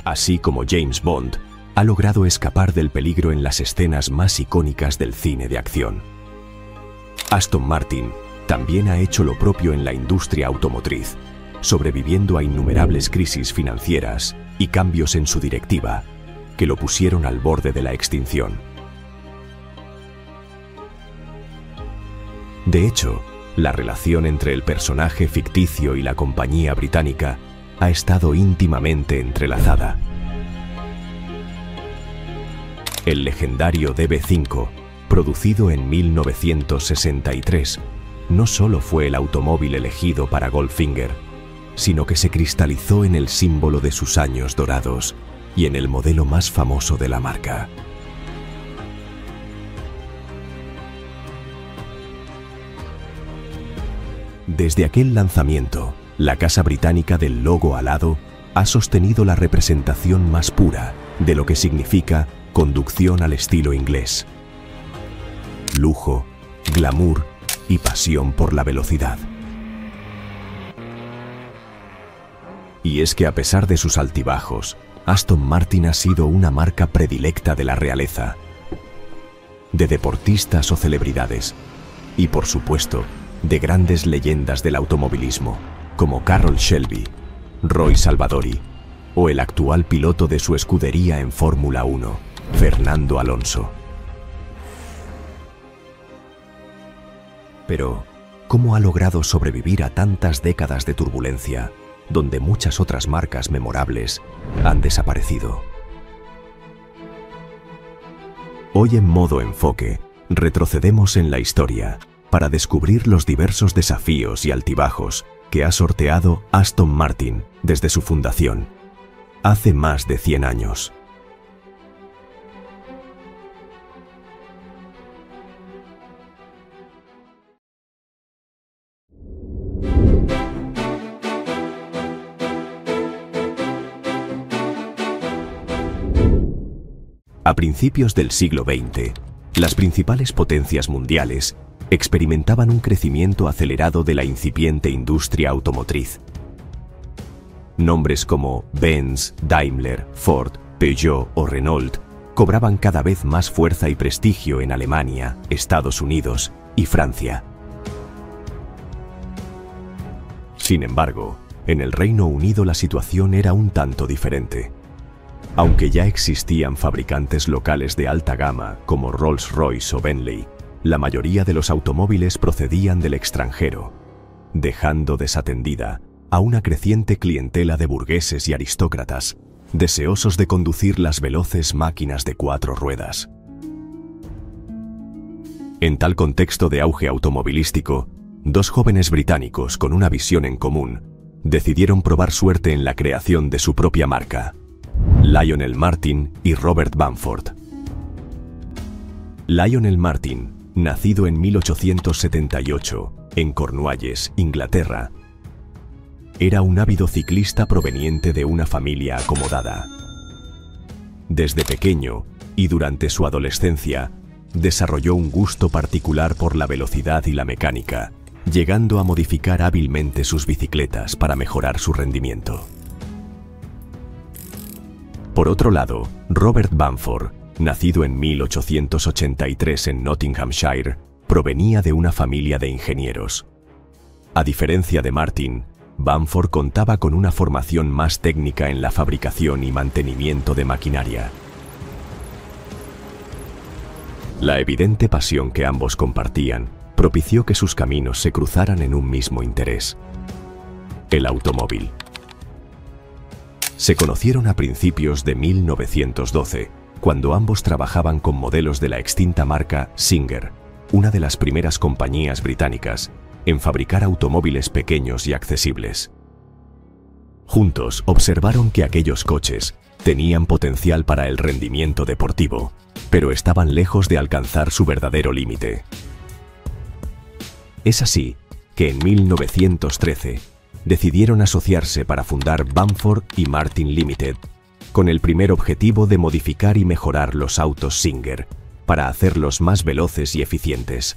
así como James Bond, ha logrado escapar del peligro en las escenas más icónicas del cine de acción. Aston Martin también ha hecho lo propio en la industria automotriz, sobreviviendo a innumerables crisis financieras y cambios en su directiva, que lo pusieron al borde de la extinción. De hecho, la relación entre el personaje ficticio y la compañía británica ha estado íntimamente entrelazada. El legendario DB5, producido en 1963, no solo fue el automóvil elegido para Goldfinger, sino que se cristalizó en el símbolo de sus años dorados y en el modelo más famoso de la marca. Desde aquel lanzamiento, la casa británica del logo alado ha sostenido la representación más pura de lo que significa conducción al estilo inglés. Lujo, glamour y pasión por la velocidad. Y es que a pesar de sus altibajos, Aston Martin ha sido una marca predilecta de la realeza, de deportistas o celebridades, y por supuesto, de grandes leyendas del automovilismo, como Carroll Shelby, Roy Salvadori, o el actual piloto de su escudería en Fórmula 1, Fernando Alonso. Pero, ¿cómo ha logrado sobrevivir a tantas décadas de turbulencia, donde muchas otras marcas memorables han desaparecido? Hoy en Modo Enfoque, retrocedemos en la historia para descubrir los diversos desafíos y altibajos que ha sorteado Aston Martin desde su fundación, hace más de 100 años. A principios del siglo XX, las principales potencias mundiales experimentaban un crecimiento acelerado de la incipiente industria automotriz. Nombres como Benz, Daimler, Ford, Peugeot o Renault cobraban cada vez más fuerza y prestigio en Alemania, Estados Unidos y Francia. Sin embargo, en el Reino Unido la situación era un tanto diferente. Aunque ya existían fabricantes locales de alta gama como Rolls-Royce o Bentley, la mayoría de los automóviles procedían del extranjero, dejando desatendida a una creciente clientela de burgueses y aristócratas, deseosos de conducir las veloces máquinas de 4 ruedas. En tal contexto de auge automovilístico, dos jóvenes británicos con una visión en común decidieron probar suerte en la creación de su propia marca: Lionel Martin y Robert Bamford. Lionel Martin, nacido en 1878 en Cornualles, Inglaterra, era un ávido ciclista proveniente de una familia acomodada. Desde pequeño y durante su adolescencia, desarrolló un gusto particular por la velocidad y la mecánica, llegando a modificar hábilmente sus bicicletas para mejorar su rendimiento. Por otro lado, Robert Bamford, nacido en 1883 en Nottinghamshire, provenía de una familia de ingenieros. A diferencia de Martin, Bamford contaba con una formación más técnica en la fabricación y mantenimiento de maquinaria. La evidente pasión que ambos compartían propició que sus caminos se cruzaran en un mismo interés: el automóvil. Se conocieron a principios de 1912, cuando ambos trabajaban con modelos de la extinta marca Singer, una de las primeras compañías británicas en fabricar automóviles pequeños y accesibles. Juntos observaron que aquellos coches tenían potencial para el rendimiento deportivo, pero estaban lejos de alcanzar su verdadero límite. Es así que en 1913 decidieron asociarse para fundar Bamford y Martin Limited, con el primer objetivo de modificar y mejorar los autos Singer para hacerlos más veloces y eficientes.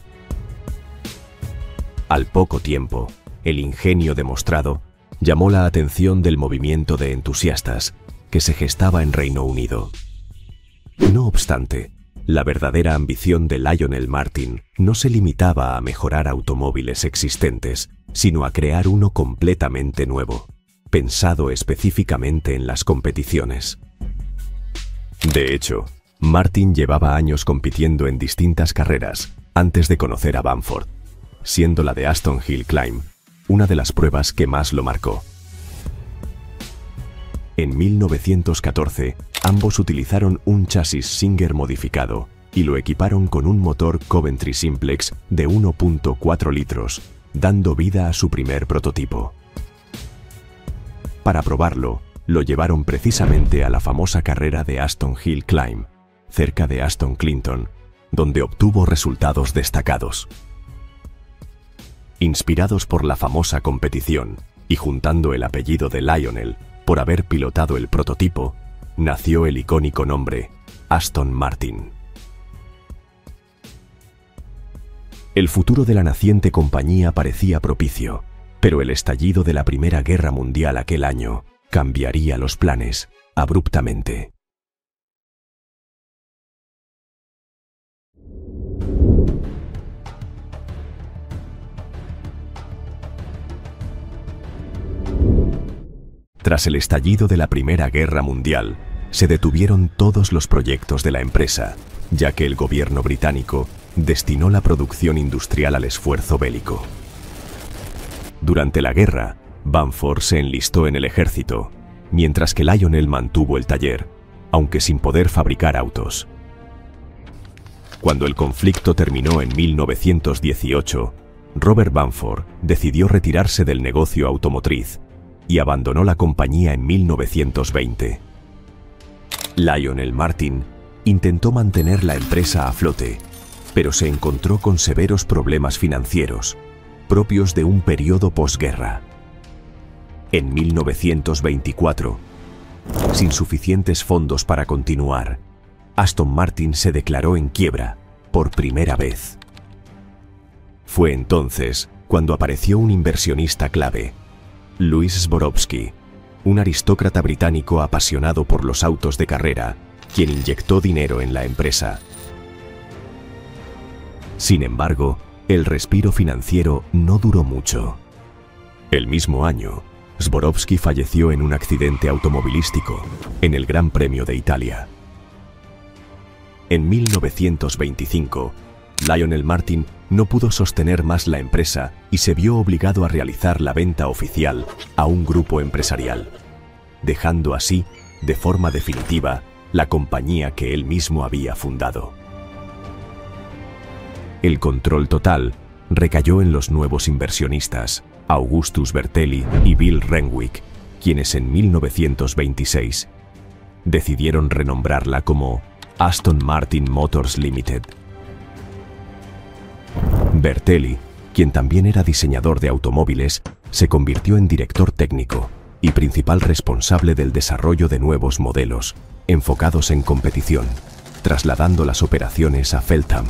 Al poco tiempo, el ingenio demostrado llamó la atención del movimiento de entusiastas que se gestaba en Reino Unido. No obstante, la verdadera ambición de Lionel Martin no se limitaba a mejorar automóviles existentes, sino a crear uno completamente nuevo, pensado específicamente en las competiciones. De hecho, Martin llevaba años compitiendo en distintas carreras antes de conocer a Bamford, siendo la de Aston Hill Climb una de las pruebas que más lo marcó. En 1914, ambos utilizaron un chasis Singer modificado y lo equiparon con un motor Coventry Simplex de 1.4 litros, dando vida a su primer prototipo. Para probarlo, lo llevaron precisamente a la famosa carrera de Aston Hill Climb, cerca de Aston Clinton, donde obtuvo resultados destacados. Inspirados por la famosa competición y juntando el apellido de Lionel por haber pilotado el prototipo, nació el icónico nombre Aston Martin. El futuro de la naciente compañía parecía propicio, pero el estallido de la Primera Guerra Mundial aquel año cambiaría los planes abruptamente. Tras el estallido de la Primera Guerra Mundial, se detuvieron todos los proyectos de la empresa, ya que el gobierno británico destinó la producción industrial al esfuerzo bélico. Durante la guerra, Bamford se enlistó en el ejército, mientras que Lionel mantuvo el taller, aunque sin poder fabricar autos. Cuando el conflicto terminó en 1918, Robert Bamford decidió retirarse del negocio automotriz y abandonó la compañía en 1920. Lionel Martin intentó mantener la empresa a flote, pero se encontró con severos problemas financieros, propios de un periodo posguerra. En 1924, sin suficientes fondos para continuar, Aston Martin se declaró en quiebra por primera vez. Fue entonces cuando apareció un inversionista clave, Louis Zborowski, un aristócrata británico apasionado por los autos de carrera, quien inyectó dinero en la empresa. Sin embargo, el respiro financiero no duró mucho. El mismo año, Zborowski falleció en un accidente automovilístico en el Gran Premio de Italia. En 1925, Lionel Martin no pudo sostener más la empresa y se vio obligado a realizar la venta oficial a un grupo empresarial, dejando así, de forma definitiva, la compañía que él mismo había fundado. El control total recayó en los nuevos inversionistas, Augustus Bertelli y Bill Renwick, quienes en 1926 decidieron renombrarla como Aston Martin Motors Limited. Bertelli, quien también era diseñador de automóviles, se convirtió en director técnico y principal responsable del desarrollo de nuevos modelos, enfocados en competición, trasladando las operaciones a Feltham.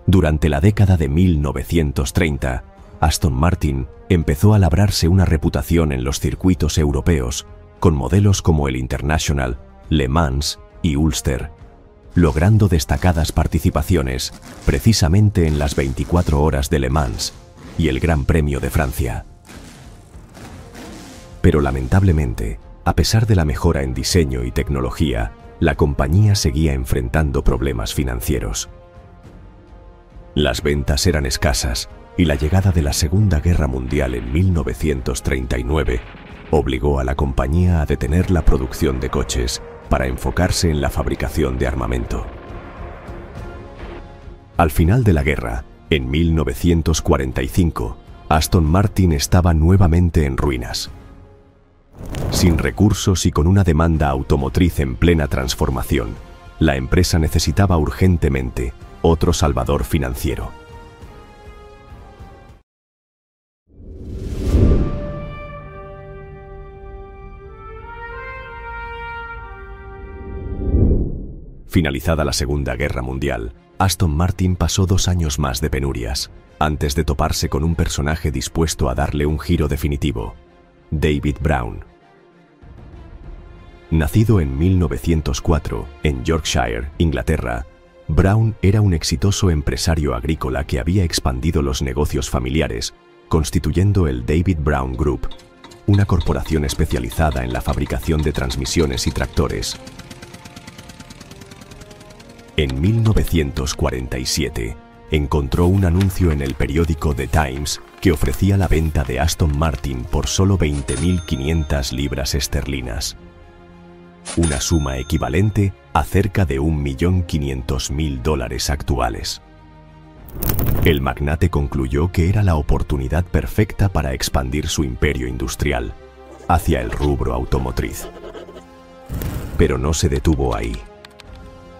Durante la década de 1930, Aston Martin empezó a labrarse una reputación en los circuitos europeos, con modelos como el International, Le Mans y Ulster, logrando destacadas participaciones precisamente en las 24 horas de Le Mans y el Gran Premio de Francia. Pero lamentablemente, a pesar de la mejora en diseño y tecnología, la compañía seguía enfrentando problemas financieros. Las ventas eran escasas y la llegada de la Segunda Guerra Mundial en 1939 obligó a la compañía a detener la producción de coches para enfocarse en la fabricación de armamento. Al final de la guerra, en 1945, Aston Martin estaba nuevamente en ruinas. Sin recursos y con una demanda automotriz en plena transformación, la empresa necesitaba urgentemente otro salvador financiero. Finalizada la Segunda Guerra Mundial, Aston Martin pasó 2 años más de penurias, antes de toparse con un personaje dispuesto a darle un giro definitivo: David Brown. Nacido en 1904 en Yorkshire, Inglaterra, Brown era un exitoso empresario agrícola que había expandido los negocios familiares, constituyendo el David Brown Group, una corporación especializada en la fabricación de transmisiones y tractores. En 1947, encontró un anuncio en el periódico The Times que ofrecía la venta de Aston Martin por solo 20.500 libras esterlinas, una suma equivalente a cerca de $1.500.000 actuales. El magnate concluyó que era la oportunidad perfecta para expandir su imperio industrial hacia el rubro automotriz. Pero no se detuvo ahí.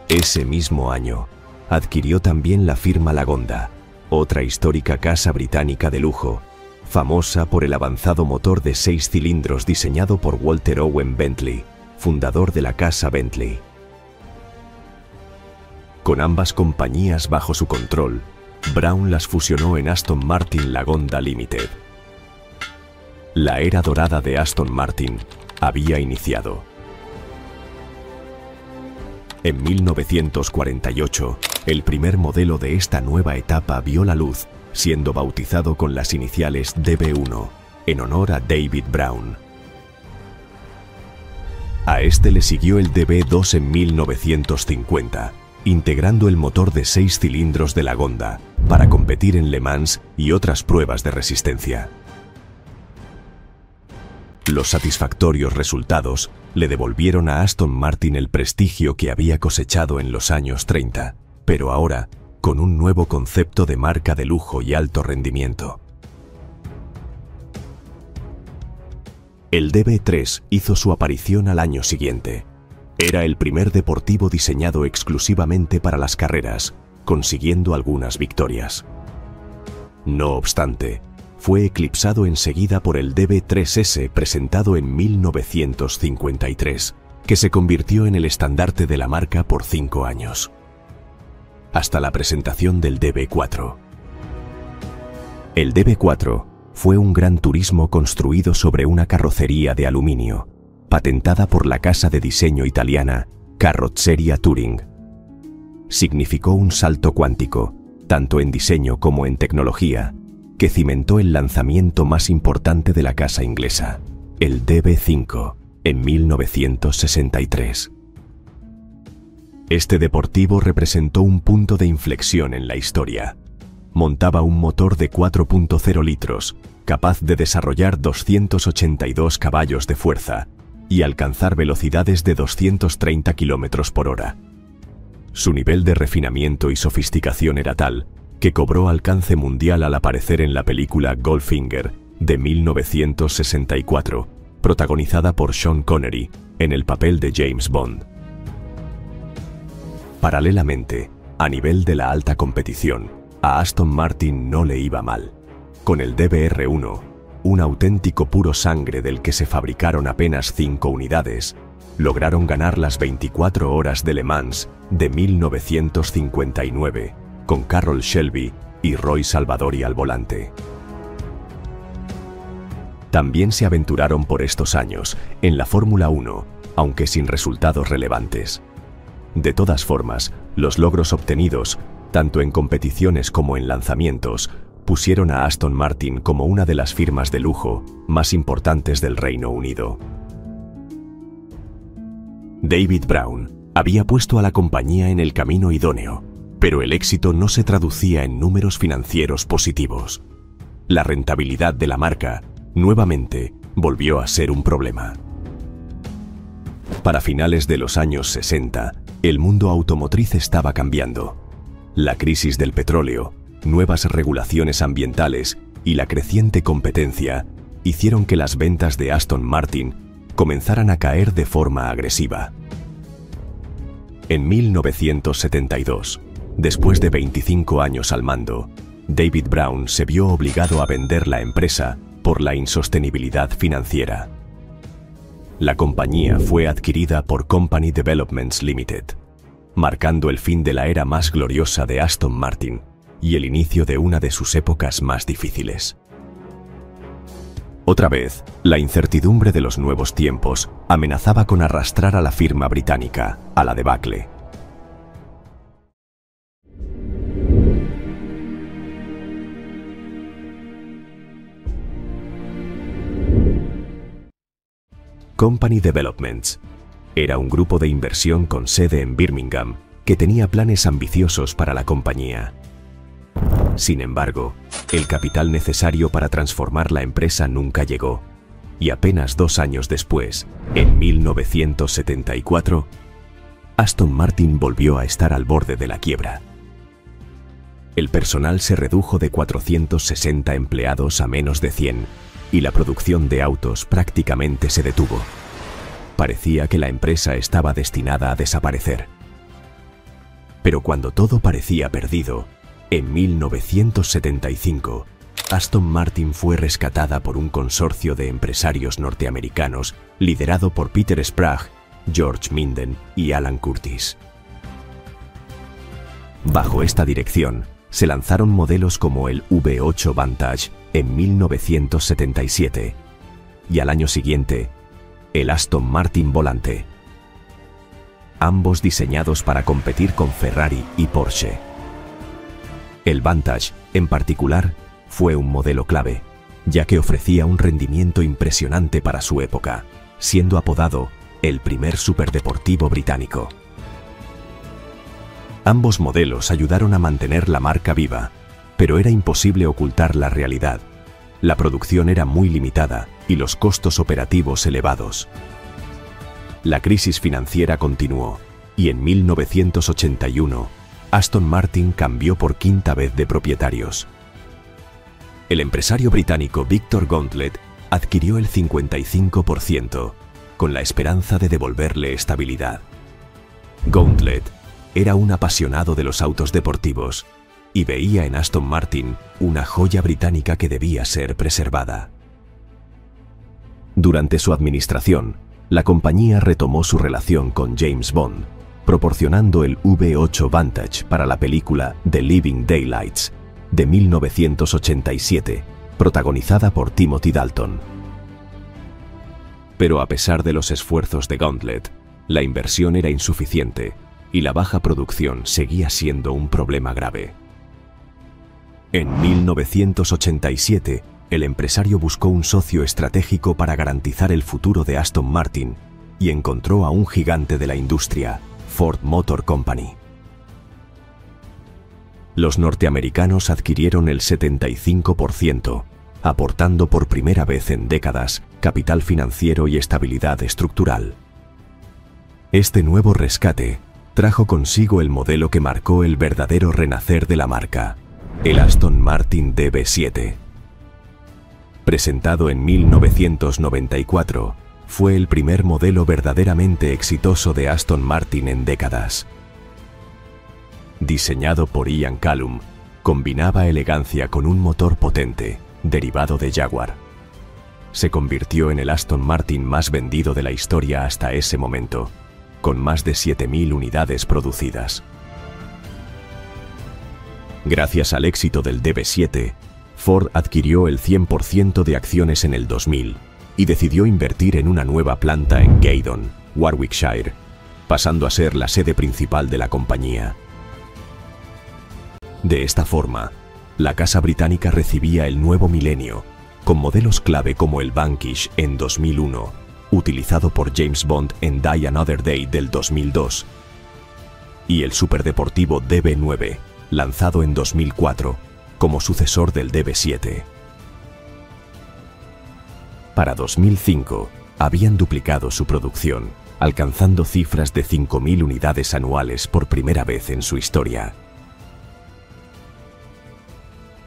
Ese mismo año, adquirió también la firma Lagonda, otra histórica casa británica de lujo, famosa por el avanzado motor de 6 cilindros diseñado por Walter Owen Bentley, fundador de la casa Bentley. Con ambas compañías bajo su control, Brown las fusionó en Aston Martin Lagonda Limited. La era dorada de Aston Martin había iniciado. En 1948, el primer modelo de esta nueva etapa vio la luz, siendo bautizado con las iniciales DB1, en honor a David Brown. A este le siguió el DB2 en 1950, integrando el motor de 6 cilindros de Lagonda para competir en Le Mans y otras pruebas de resistencia. Los satisfactorios resultados le devolvieron a Aston Martin el prestigio que había cosechado en los años 30, pero ahora con un nuevo concepto de marca de lujo y alto rendimiento. El DB3 hizo su aparición al año siguiente. Era el primer deportivo diseñado exclusivamente para las carreras, consiguiendo algunas victorias. No obstante, fue eclipsado enseguida por el DB3S presentado en 1953, que se convirtió en el estandarte de la marca por 5 años. Hasta la presentación del DB4. El DB4 fue un gran turismo construido sobre una carrocería de aluminio, patentada por la casa de diseño italiana Carrozzeria Touring. Significó un salto cuántico, tanto en diseño como en tecnología, que cimentó el lanzamiento más importante de la casa inglesa, el DB5, en 1963. Este deportivo representó un punto de inflexión en la historia. Montaba un motor de 4.0 litros, capaz de desarrollar 282 caballos de fuerza y alcanzar velocidades de 230 km por hora. Su nivel de refinamiento y sofisticación era tal que cobró alcance mundial al aparecer en la película Goldfinger de 1964, protagonizada por Sean Connery en el papel de James Bond. Paralelamente, a nivel de la alta competición, a Aston Martin no le iba mal. Con el DBR1, un auténtico puro sangre del que se fabricaron apenas 5 unidades, lograron ganar las 24 horas de Le Mans de 1959, con Carroll Shelby y Roy Salvadori al volante. También se aventuraron por estos años en la Fórmula 1, aunque sin resultados relevantes. De todas formas, los logros obtenidos, tanto en competiciones como en lanzamientos, pusieron a Aston Martin como una de las firmas de lujo más importantes del Reino Unido. David Brown había puesto a la compañía en el camino idóneo, pero el éxito no se traducía en números financieros positivos. La rentabilidad de la marca, nuevamente, volvió a ser un problema. Para finales de los años 60, el mundo automotriz estaba cambiando. La crisis del petróleo, nuevas regulaciones ambientales y la creciente competencia hicieron que las ventas de Aston Martin comenzaran a caer de forma agresiva. En 1972, después de 25 años al mando, David Brown se vio obligado a vender la empresa por la insostenibilidad financiera. La compañía fue adquirida por Company Developments Limited, marcando el fin de la era más gloriosa de Aston Martin y el inicio de una de sus épocas más difíciles. Otra vez, la incertidumbre de los nuevos tiempos amenazaba con arrastrar a la firma británica a la debacle. Company Developments era un grupo de inversión con sede en Birmingham que tenía planes ambiciosos para la compañía. Sin embargo, el capital necesario para transformar la empresa nunca llegó, y apenas 2 años después, en 1974, Aston Martin volvió a estar al borde de la quiebra. El personal se redujo de 460 empleados a menos de 100, y la producción de autos prácticamente se detuvo. Parecía que la empresa estaba destinada a desaparecer. Pero cuando todo parecía perdido, en 1975, Aston Martin fue rescatada por un consorcio de empresarios norteamericanos liderado por Peter Sprague, George Minden y Alan Curtis. Bajo esta dirección, se lanzaron modelos como el V8 Vantage en 1977 y al año siguiente, el Aston Martin Volante, ambos diseñados para competir con Ferrari y Porsche. El Vantage, en particular, fue un modelo clave, ya que ofrecía un rendimiento impresionante para su época, siendo apodado el primer superdeportivo británico. Ambos modelos ayudaron a mantener la marca viva, pero era imposible ocultar la realidad. La producción era muy limitada y los costos operativos elevados. La crisis financiera continuó y en 1981 Aston Martin cambió por 5ª vez de propietarios. El empresario británico Victor Gauntlet adquirió el 55%, con la esperanza de devolverle estabilidad. Gauntlet era un apasionado de los autos deportivos y veía en Aston Martin una joya británica que debía ser preservada. Durante su administración, la compañía retomó su relación con James Bond, proporcionando el V8 Vantage para la película The Living Daylights de 1987, protagonizada por Timothy Dalton. Pero a pesar de los esfuerzos de Gauntlet, la inversión era insuficiente y la baja producción seguía siendo un problema grave. En 1987, el empresario buscó un socio estratégico para garantizar el futuro de Aston Martin y encontró a un gigante de la industria, Ford Motor Company. Los norteamericanos adquirieron el 75%, aportando por primera vez en décadas capital financiero y estabilidad estructural. Este nuevo rescate trajo consigo el modelo que marcó el verdadero renacer de la marca, el Aston Martin DB7. Presentado en 1994, fue el primer modelo verdaderamente exitoso de Aston Martin en décadas. Diseñado por Ian Callum, combinaba elegancia con un motor potente, derivado de Jaguar. Se convirtió en el Aston Martin más vendido de la historia hasta ese momento, con más de 7.000 unidades producidas. Gracias al éxito del DB7, Ford adquirió el 100% de acciones en el 2000 y decidió invertir en una nueva planta en Gaydon, Warwickshire, pasando a ser la sede principal de la compañía. De esta forma, la casa británica recibía el nuevo milenio, con modelos clave como el Vanquish en 2001, utilizado por James Bond en Die Another Day del 2002, y el superdeportivo DB9, lanzado en 2004, como sucesor del DB7. Para 2005, habían duplicado su producción, alcanzando cifras de 5.000 unidades anuales por primera vez en su historia.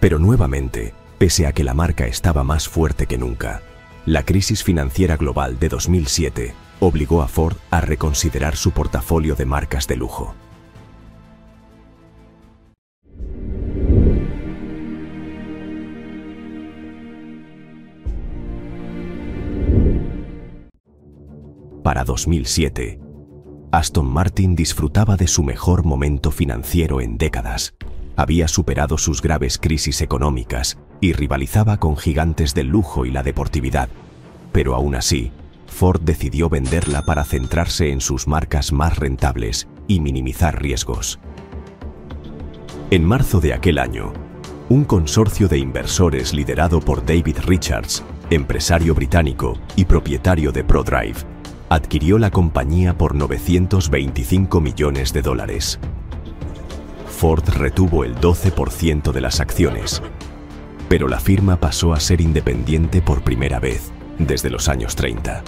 Pero nuevamente, pese a que la marca estaba más fuerte que nunca, la crisis financiera global de 2007 obligó a Ford a reconsiderar su portafolio de marcas de lujo. Para 2007, Aston Martin disfrutaba de su mejor momento financiero en décadas, había superado sus graves crisis económicas y rivalizaba con gigantes del lujo y la deportividad. Pero aún así, Ford decidió venderla para centrarse en sus marcas más rentables y minimizar riesgos. En marzo de aquel año, un consorcio de inversores liderado por David Richards, empresario británico y propietario de ProDrive, adquirió la compañía por $925 millones. Ford retuvo el 12% de las acciones, pero la firma pasó a ser independiente por primera vez desde los años 30.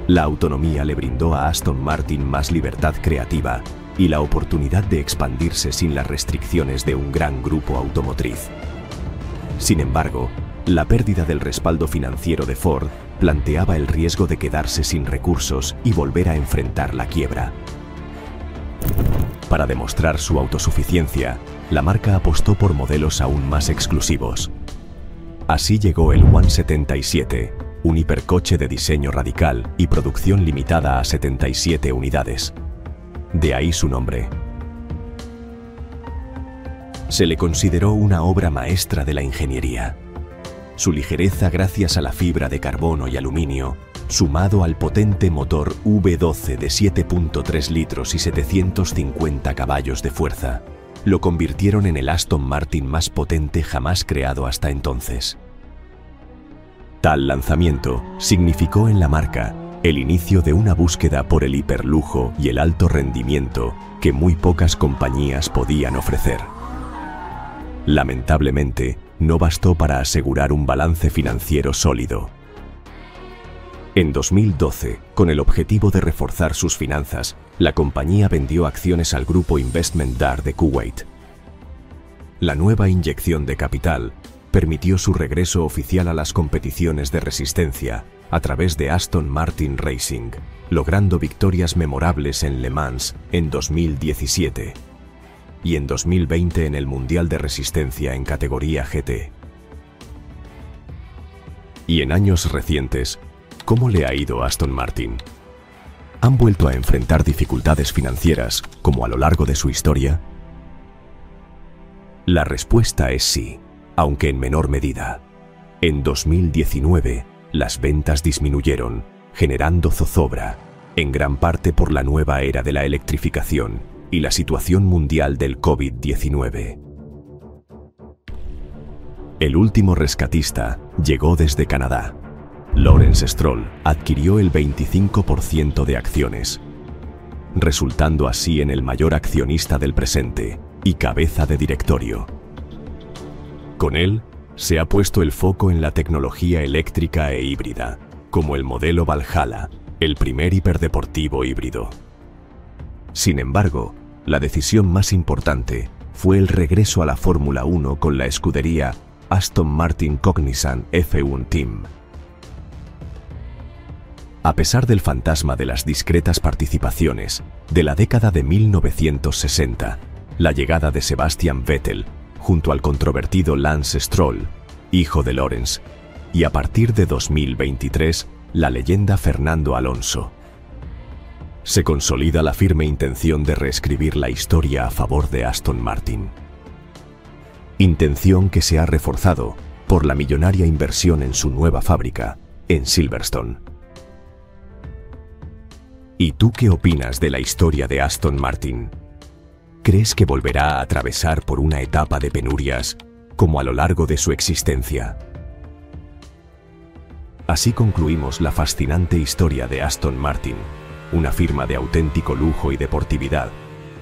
La autonomía le brindó a Aston Martin más libertad creativa y la oportunidad de expandirse sin las restricciones de un gran grupo automotriz. Sin embargo, la pérdida del respaldo financiero de Ford planteaba el riesgo de quedarse sin recursos y volver a enfrentar la quiebra. Para demostrar su autosuficiencia, la marca apostó por modelos aún más exclusivos. Así llegó el 177, un hipercoche de diseño radical y producción limitada a 77 unidades. De ahí su nombre. Se le consideró una obra maestra de la ingeniería. Su ligereza gracias a la fibra de carbono y aluminio, sumado al potente motor V12 de 7.3 litros y 750 caballos de fuerza, lo convirtieron en el Aston Martin más potente jamás creado hasta entonces. Tal lanzamiento significó en la marca el inicio de una búsqueda por el hiperlujo y el alto rendimiento que muy pocas compañías podían ofrecer. Lamentablemente, no bastó para asegurar un balance financiero sólido. En 2012, con el objetivo de reforzar sus finanzas, la compañía vendió acciones al grupo Investment Dar de Kuwait. La nueva inyección de capital permitió su regreso oficial a las competiciones de resistencia a través de Aston Martin Racing, logrando victorias memorables en Le Mans en 2017 y en 2020 en el Mundial de Resistencia en categoría GT. Y en años recientes, ¿cómo le ha ido a Aston Martin? ¿Han vuelto a enfrentar dificultades financieras como a lo largo de su historia? La respuesta es sí, aunque en menor medida. En 2019, las ventas disminuyeron, generando zozobra, en gran parte por la nueva era de la electrificación y la situación mundial del COVID-19. El último rescatista llegó desde Canadá. Lawrence Stroll adquirió el 25% de acciones, resultando así en el mayor accionista del presente y cabeza de directorio. Con él, se ha puesto el foco en la tecnología eléctrica e híbrida, como el modelo Valhalla, el primer hiperdeportivo híbrido. Sin embargo, la decisión más importante fue el regreso a la Fórmula 1 con la escudería Aston Martin Cognizant F1 Team. A pesar del fantasma de las discretas participaciones de la década de 1960, la llegada de Sebastian Vettel junto al controvertido Lance Stroll, hijo de Lawrence, y a partir de 2023, la leyenda Fernando Alonso. Se consolida la firme intención de reescribir la historia a favor de Aston Martin. Intención que se ha reforzado por la millonaria inversión en su nueva fábrica, en Silverstone. ¿Y tú qué opinas de la historia de Aston Martin? ¿Crees que volverá a atravesar por una etapa de penurias como a lo largo de su existencia? Así concluimos la fascinante historia de Aston Martin, una firma de auténtico lujo y deportividad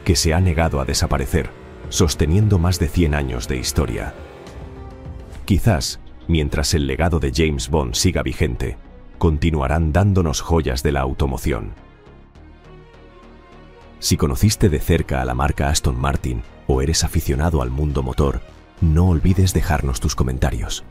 que se ha negado a desaparecer, sosteniendo más de 100 años de historia. Quizás, mientras el legado de James Bond siga vigente, continuarán dándonos joyas de la automoción. Si conociste de cerca a la marca Aston Martin o eres aficionado al mundo motor, no olvides dejarnos tus comentarios.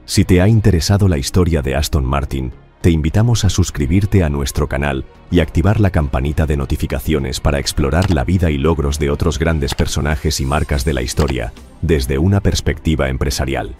Si te ha interesado la historia de Aston Martin, te invitamos a suscribirte a nuestro canal y activar la campanita de notificaciones para explorar la vida y logros de otros grandes personajes y marcas de la historia desde una perspectiva empresarial.